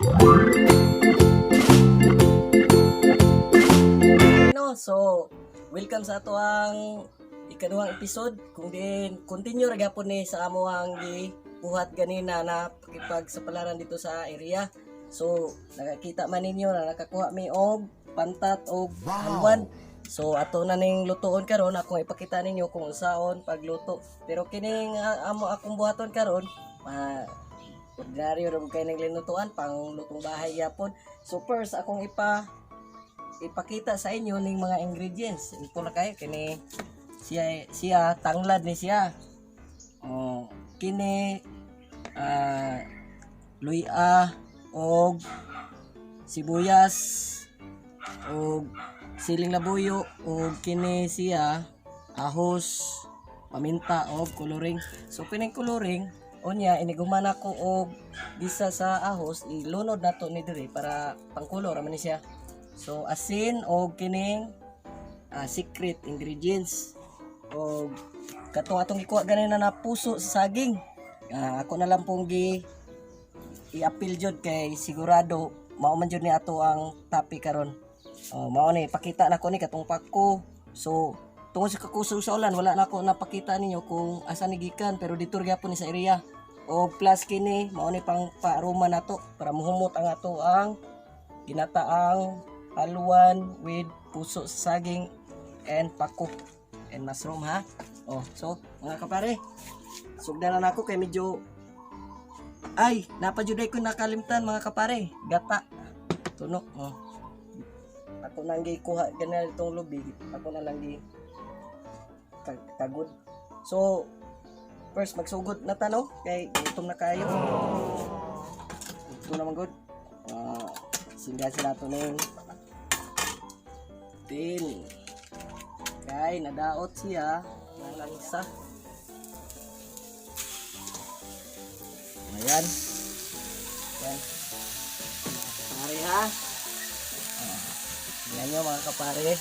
So, welcome sa ato ang ikaduhang episode. Kung din, continue ra gyapon ni sa amo ang gibuhat ganina na pakipagsapalaran dito sa area. So, nakakita man ninyo na nakakuha mi og pantat og halwan. So, ato na ning lutoon karon, akong ipakita ninyo kung unsaon pagluto. Pero kining amo akong buhaton karon, ordinaryo ra kay ning linutuan pang lutong bahay gyapon. So, first akong ipakita sa inyo ning mga ingredients. Ito na kayo kini siya tanglad ni siya. Kini luya og sibuyas og siling labuyo og kini siya ahos, paminta og coloring. So kining coloring unya iniguman ako og gisa sa ahos, ilunod nato ni diri para pangkulor man ni siya. So asin o kining secret ingredients o katong atong ikuha ganina na puso sa saging. Ako na lang pong i-appeal jud kay sigurado mao man jud ni ato ang topic karon. Mao ni pakita na ko ni katong pako. So tungod sa kakusog sa ulan wala na ako napakita ninyo kung asa ni gikan, pero dito gyapon ni sa area. O plus kini mao ni pang paaroma nato para muhumot ang ato ang ginataang halwan with puso sa saging and pako and mushroom ha. So mga kapare, sugdan na ako kay medyo napajuday ko nakalimtan mga kapare, gata tunok. Ako nang gikuha ganal itong lubi, ako na lang tagod. So first magsugod na tano kay gutom na kayo. Ito naman good. Singga sila ito na din. Kay nadaot siya ng langsa. Ayan. Pare ha. Yan nyo mga kapare.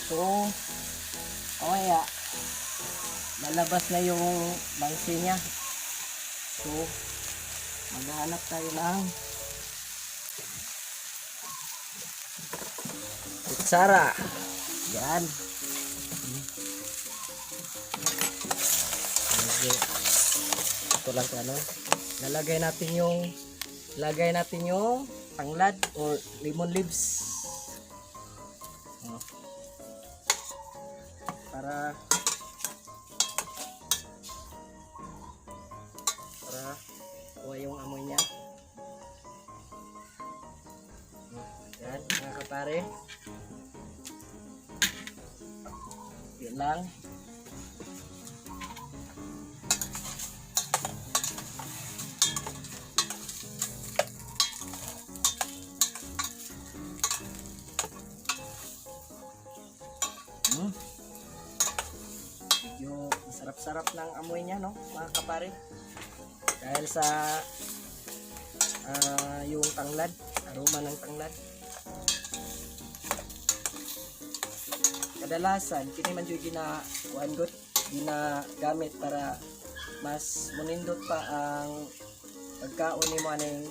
So, lalabas na yung bangsi niya. So, maghanap tayo ng kutsara. Yan. Ito lang ano. Lagay natin yung tanglad or lemon leaves. Para kuha yung amoy niya. Yan mga kapare. Yan lang. Yung sarap-sarap ng amoy niya, no mga kapare, dahil sa yung tanglad, aroma ng tanglad. Kadalasan kini man jud ginagamit para mas munindot pa ang pagkaon nimo aning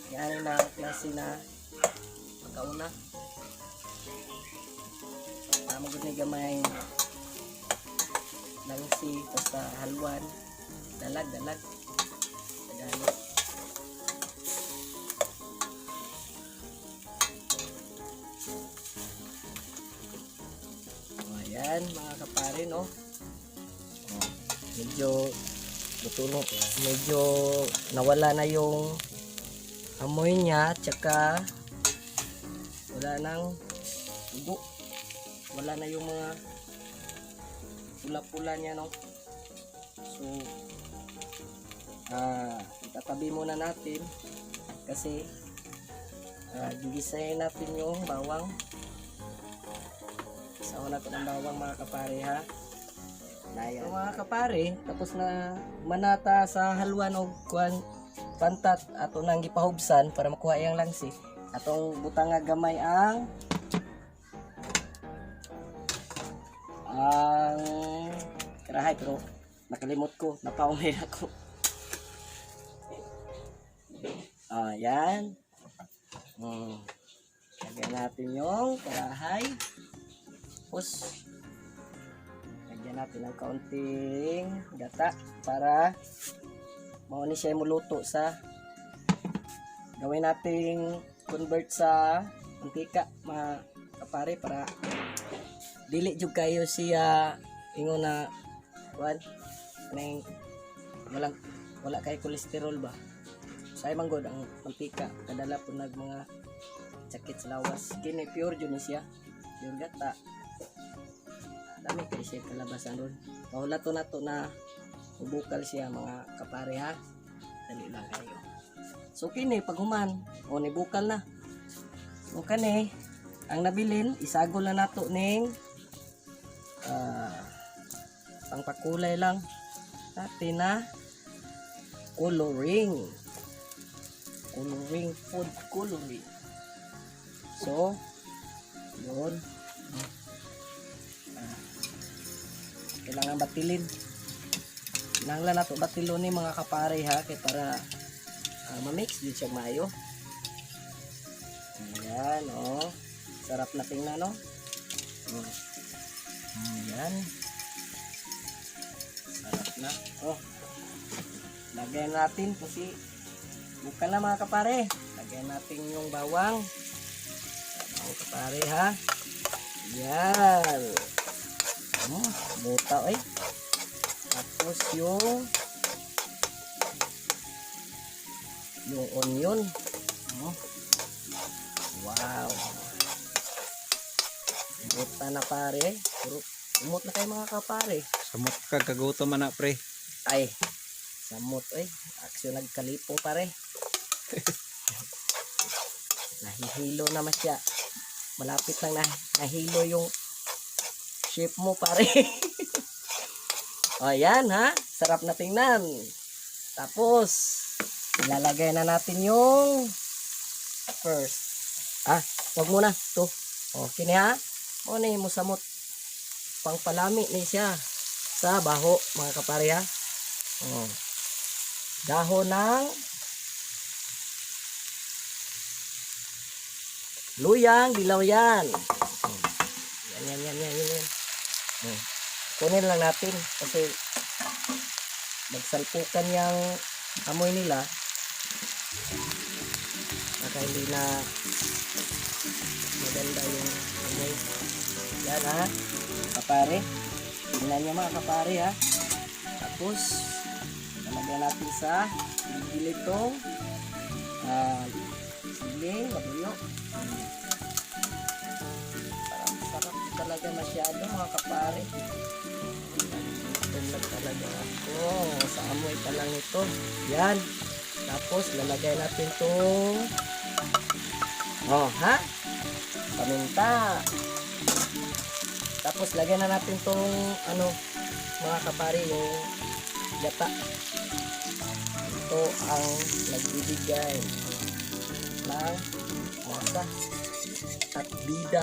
yan na klase na pagkauna. Magud ni gamay langsi basta halwan, dalag Tagalog. Ayan mga kapare, no. Medyo nawala na yung amoy niya, tsaka wala nang ubo, wala na yung mga pula-pula niya, no. So itatabi muna natin kasi gigisayin natin yung bawang. Isaw na ito ng bawang mga kapare ha. So, mga kapare, tapos na manata sa halwan o pantat ato nang gipahubsan para makuha yung langsi. Atong butang nga gamay ang karahay, pero nakalimot ko, napaumay ako. Yan. Lagyan natin yung karahay. Tapos, lagyan natin ng kaunting gata para mauni siya muluto sa gawin nating convert sa mantika mga kapare para dili jud kayo siya ingon na wala kay kolesterol ba. Say manggod ang mantika kadala po nag mga sakit sa lawas. Kini pure jud ni siya. Pure gata. Dami kay siya kalabasan ron. Mahula to nato na ubukal siya mga kapare ha. Dali lang kayo. So kini paghuman o nibukal na. So kani ang nabilin isagol na nato ning pangpakulay lang natin na coloring food coloring. So yun, kailangan batilin, kailangan nato batilon ni mga kapare ha, kay para ma-mix din siya mayo. Ayan sarap na tingnan ayan, sarap na. Lagyan natin kasi bukal na mga kapare. Lagyan natin yung bawang mga kapare ha. Yan buta tapos yung onion. Wow, buta na pare. Umot na kayo mga kapare. Samot ka kagutom man na pre. Ay samot aksyon nagkalipong pare. Nahihilo naman siya, malapit lang nahilo yung shape mo pare. Ayan ha, sarap na tingnan. Tapos ilalagay na natin yung first wag muna to kini ha mo ni mo samot pangpalami ni siya sa baho mga kapare ha. Dahon ng luyang dilaw yan. Yan. Kunin lang natin kasi magsalpukan yung amoy nila baka hindi na maganda yung amoy. Yan ha kapare, tingnan nyo mga kapare ha. Tapos lalagyan natin sa gilid itong siling labuyo. Parang sarap talaga masyado mga kapare. Tulad talaga ako sa amoy pa lang ito. Yan. Tapos lalagay natin itong paminta. Tapos lagyan na natin itong mga kapare yung gata. Ito ang nagbibigay ng masa at bida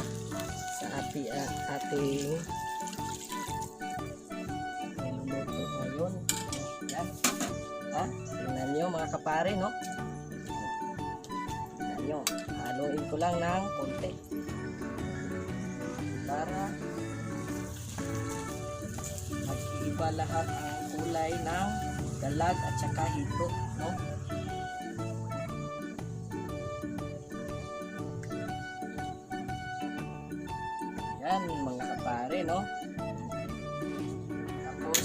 sa ating luluto ngayon. Yan. Tingnan nyo mga kapare tingnan nyo, haluin ko lang ng konti para mag-iiba lahat ang kulay ng dalag at saka hito yan mga kapare Tapos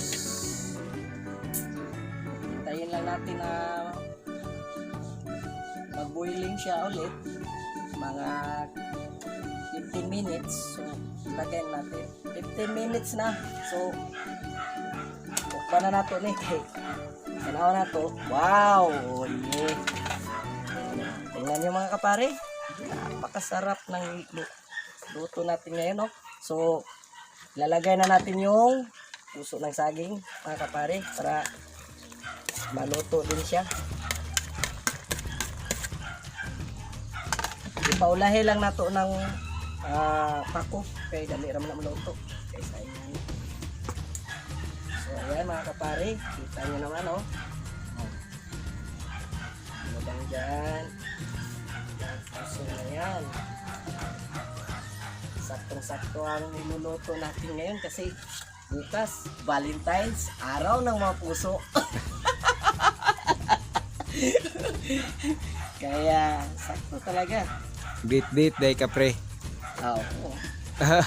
hintayin lang natin na mag-boiling siya ulit mga 15 minutes. So lagyan natin 15 minutes na. So bukba na nato ni tanaw na to. Wow, tingnan nyo mga kapare, napakasarap ng luto natin ngayon So lalagay na natin yung puso ng saging mga kapare para maluto din siya. Ipaulahe lang nato ng pako kay dali ram na maluto kay sayang. So ayan mga kapare, kita nyo naman Yan. Yan, puso na yan. Saktong-sakto ang niluluto natin ngayon kasi bukas, Valentine's, araw ng mga puso. Kaya, sakto talaga. Date day ka pre. Oo.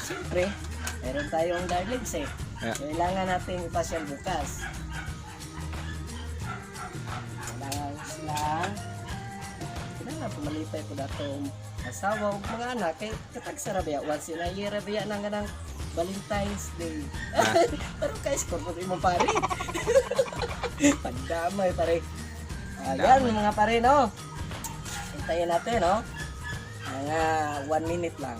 Siyempre, meron tayong darlings eh. Yeah. Kailangan natin ipasyal bukas. Kailangan sila pumalipay po datong asawa o mga anak kay katagsarabiya. Once in a year, rabiya na nga ng Valentine's Day. Pero guys, korpore mo pare. Pagdamay pare. Ayan mga pare no. Hintayin natin no. Mga 1 minute lang.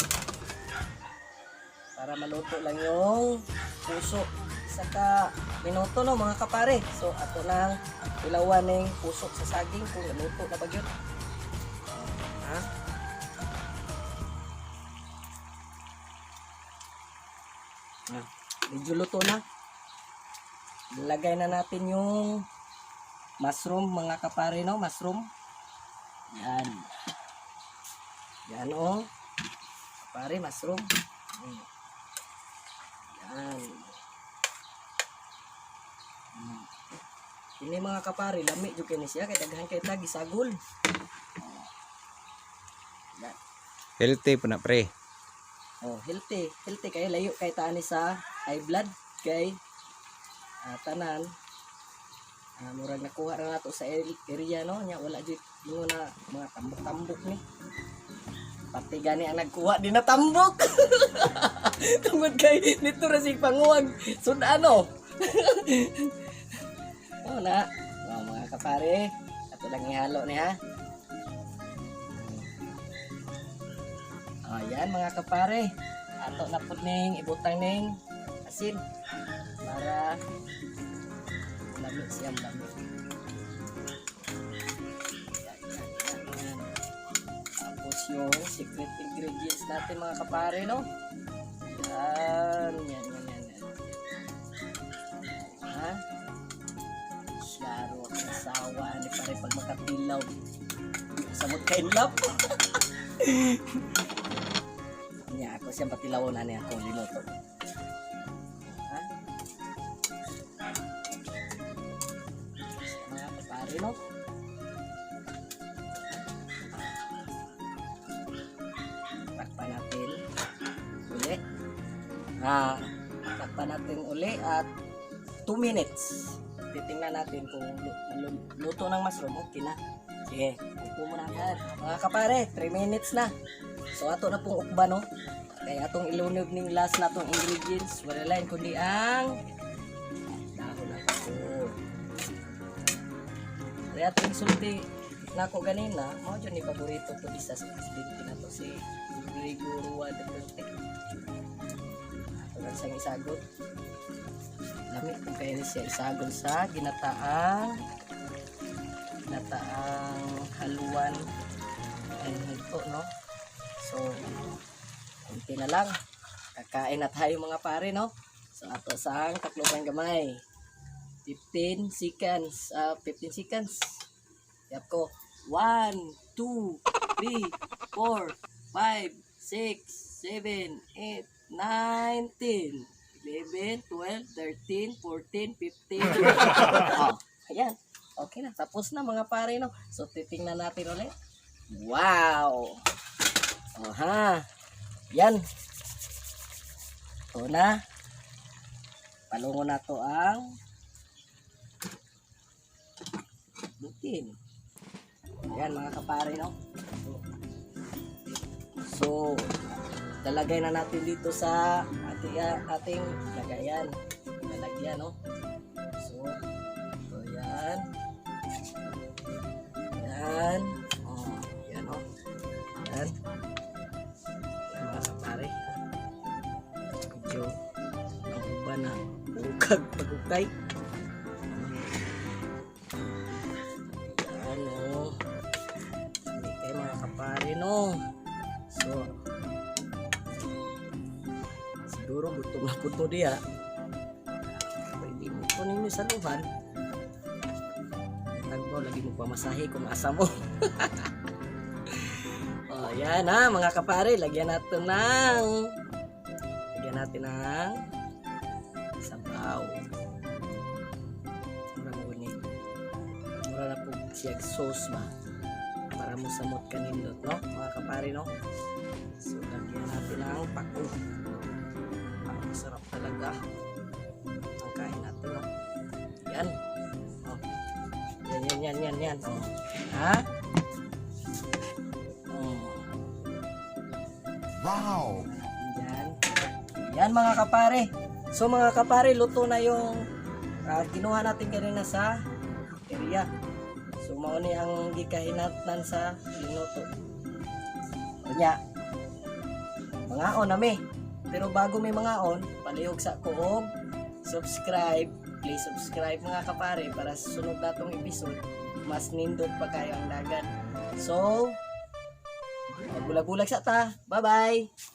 Para maluto lang yung puso. Saka minuto no mga kapare. So ato nang ilawan ng puso sa saging kung naluto na ba yun. Ha? Medyo luto na. Ilagay na natin yung mushroom mga kapare no. Mushroom. Yan. Yan o. Kapare mushroom. Yan. Ini mga kapare, lami jud kini siya kay daghan kay tagi sagol. Yan. Healthy po na pre. Oh, healthy. Healthy kay layo kay taani sa high blood kay tanan. Murag nakuha ra nato sa area no nya wala jud mo na mga tambok-tambok ni. Pati gani ang nagkuha din na tambok. Tungod kay nito ra sig panguwag. Sud ano? Oh na, mga kapare, ato lang ihalo ni ha. Ayan mga kapare, ato na pud ning ibutang ning asin para lamig siyang lamig. Yan. Tapos yung secret ingredients natin mga kapare no. Yan. Ha? Klaro ang sawa ni pare pag makatilaw. Samot kain lap. Nya ako siyang patilawon ani ako linuto. Ha? Mga kapare no. Takpan natin uli. Takpan natin uli at 2 minutes. Titingnan natin kung luto ng mushroom, okay na. Sige, upo mo na agad. Mga kapare, 3 minutes na. So ato na pong ukba no. Kaya atong ilunod ning last na tong ingredients. Wala lain kundi ang dahon ng puso. Kaya ating sulti na ako ganina, mao dyan ni paborito ko isa sa presidente na to si Rodrigo Rua Duterte. Ato lang siyang isagot. Lamig kung kaya siya isagol sa ginataang haluan ay hito no. So kunti na lang kakain na tayo mga pare no. So ato sang takloban gamay 15 seconds 15 seconds yap ko 1 2 3 4 5 6 7 8 9 10 11, 12, 13, 14, 15. Oh, ayan. Okay na. Tapos na mga pare, no? So, titingnan natin ulit. Wow! Aha. Yan. Ito na. Palungo na to ang butin. Ayan mga kapare, no? So, lalagay na natin dito sa ating lagayan. Lalagyan, no? So, ito yan. Yan. Oh, yan, no? Yan. Yan mga kapare. Medyo ang uba na bukag pagukay. Yan, no? Hindi kayo mga kapare, no? So, siguro gutom na po ito diya. Pwede mo po ninyo sa luhan. ikaw lagi mo pamasahe kung asa mo. Oh, yan ha, mga kapare, lagyan natin ng sabaw. Mura mo ni. Mura na po siya sauce ba? Para mo samot kanindot, no? Mga kapare, no? So, lagyan natin ng pako. Ang sarap talaga. Ang kain natin, no? Yan. Oh. Yan. Oh. Ha? Oh. Wow! Yan mga kapare. So mga kapare, luto na yung kinuha natin kanina sa area. So mauni ang gikahinatnan sa linuto. Kanya, mangaon nami. Pero bago may mangaon, palihog sa ko og subscribe. Please subscribe mga kapare para sa sunod natong episode, mas nindot pa kayo ang dagan. So, magbulag-bulag sa ta. Bye-bye!